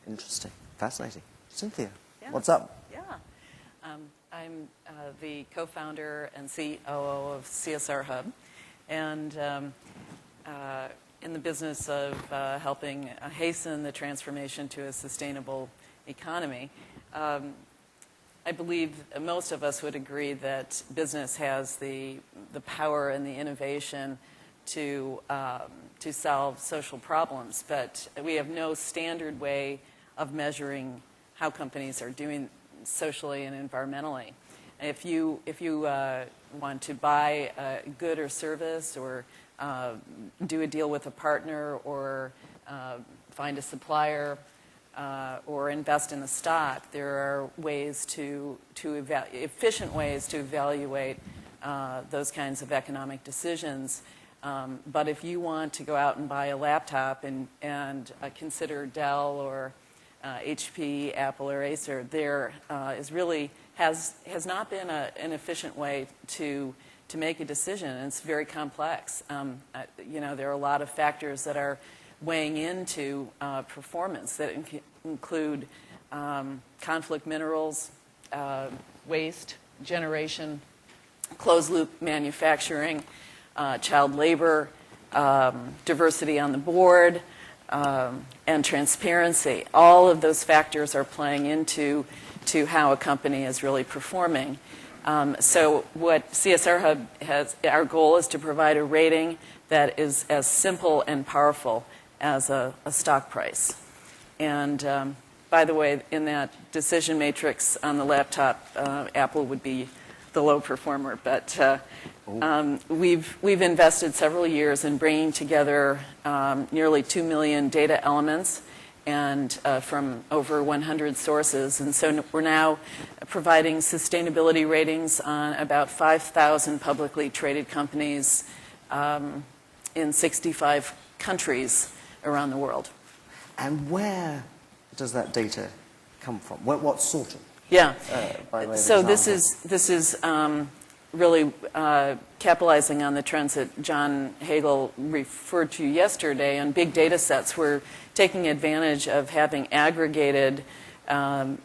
Interesting. Fascinating. Cynthia, Yeah. what's up? Yeah. I'm the co-founder and COO of CSRHUB, and in the business of helping hasten the transformation to a sustainable economy. I believe most of us would agree that business has the power and the innovation to solve social problems, but we have no standard way of measuring how companies are doing socially and environmentally. If you want to buy a good or service, or do a deal with a partner, or find a supplier, or invest in a stock, there are ways efficient ways to evaluate those kinds of economic decisions. But if you want to go out and buy a laptop and consider Dell or HP, Apple, or Acer, there has not been an efficient way to make a decision, and it's very complex. There are a lot of factors that are weighing into performance that include conflict minerals, waste, generation, closed-loop manufacturing, child labor, diversity on the board, and transparency. All of those factors are playing into how a company is really performing. So what CSRHUB has, our goal is to provide a rating that is as simple and powerful as a stock price. And by the way, in that decision matrix on the laptop, Apple would be the low performer. But we've invested several years in bringing together nearly 2 million data elements and from over 100 sources. And so we're now providing sustainability ratings on about 5,000 publicly traded companies in 65 countries around the world. And where does that data come from? What sort of? Yeah. By way of so example? this is really capitalizing on the trends that John Hagel referred to yesterday on big data sets. We're taking advantage of having aggregated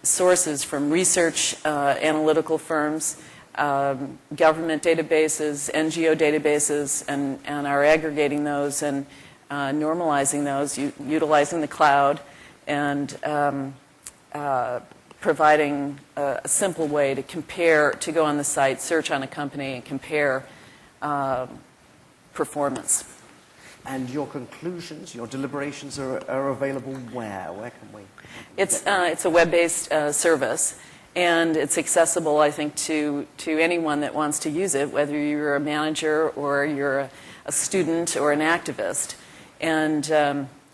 sources from research analytical firms, government databases, NGO databases, and are aggregating those and normalizing those, utilizing the cloud, and providing a simple way to compare, to go on the site, search on a company, and compare performance. And your conclusions, your deliberations are available where? Where can we? It's a web-based service, and it's accessible, I think, to anyone that wants to use it, whether you're a manager or you're a student or an activist. And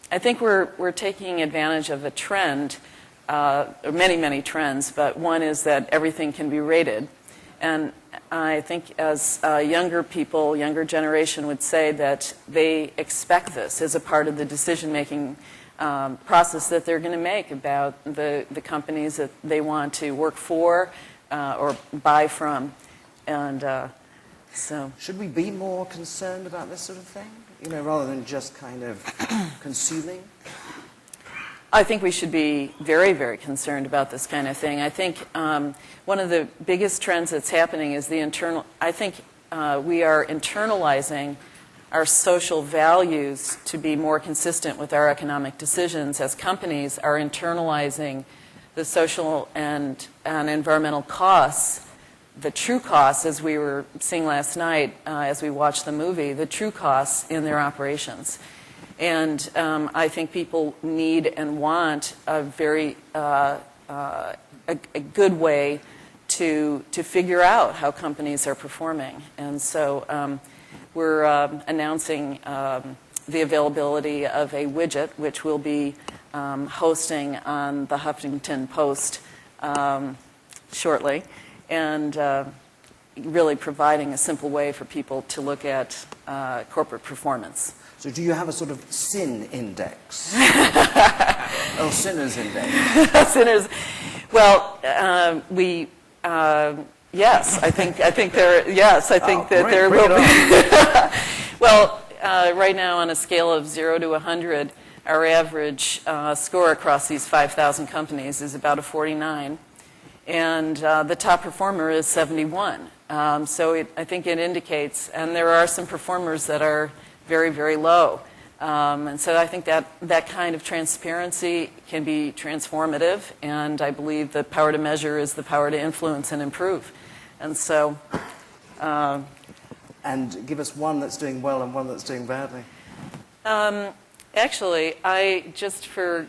I think we're taking advantage of a trend, many trends, but one is that everything can be rated. And I think as younger people, younger generation would say that they expect this as a part of the decision-making process that they're going to make about the companies that they want to work for or buy from. And so... Should we be more concerned about this sort of thing? Rather than just kind of consuming? I think we should be very concerned about this kind of thing. I think one of the biggest trends that's happening is we are internalizing our social values to be more consistent with our economic decisions, as companies are internalizing the social and environmental costs, the true costs, as we were seeing last night as we watched the movie, the true costs in their operations. And I think people need and want a very a good way to figure out how companies are performing. And so we're announcing the availability of a widget, which we'll be hosting on the Huffington Post shortly, and really providing a simple way for people to look at corporate performance. So do you have a sort of sin index? Or sinners index? Sinners. Well, yes, I think there. Yes, I think that there will be. Well, right now on a scale of 0 to 100, our average score across these 5,000 companies is about a 49, and the top performer is 71. So I think it indicates, and there are some performers that are very, very low. And so I think that kind of transparency can be transformative, and I believe the power to measure is the power to influence and improve. And so... and give us one that's doing well and one that's doing badly. Actually, I just for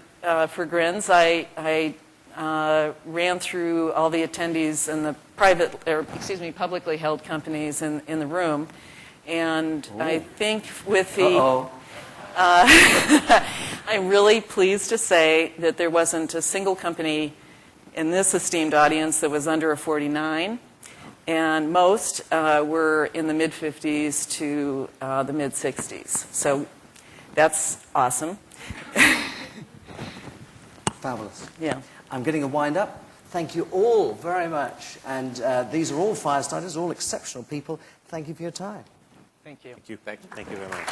grins, I ran through all the attendees in the publicly held companies in the room, and ooh. I think with the I'm really pleased to say that there wasn't a single company in this esteemed audience that was under a 49, and most were in the mid-50s to the mid-60s. So that's awesome. Fabulous. Yeah. I'm getting a wind-up. Thank you all very much. And these are all fire starters, all exceptional people. Thank you for your time. Thank you. Thank you very much.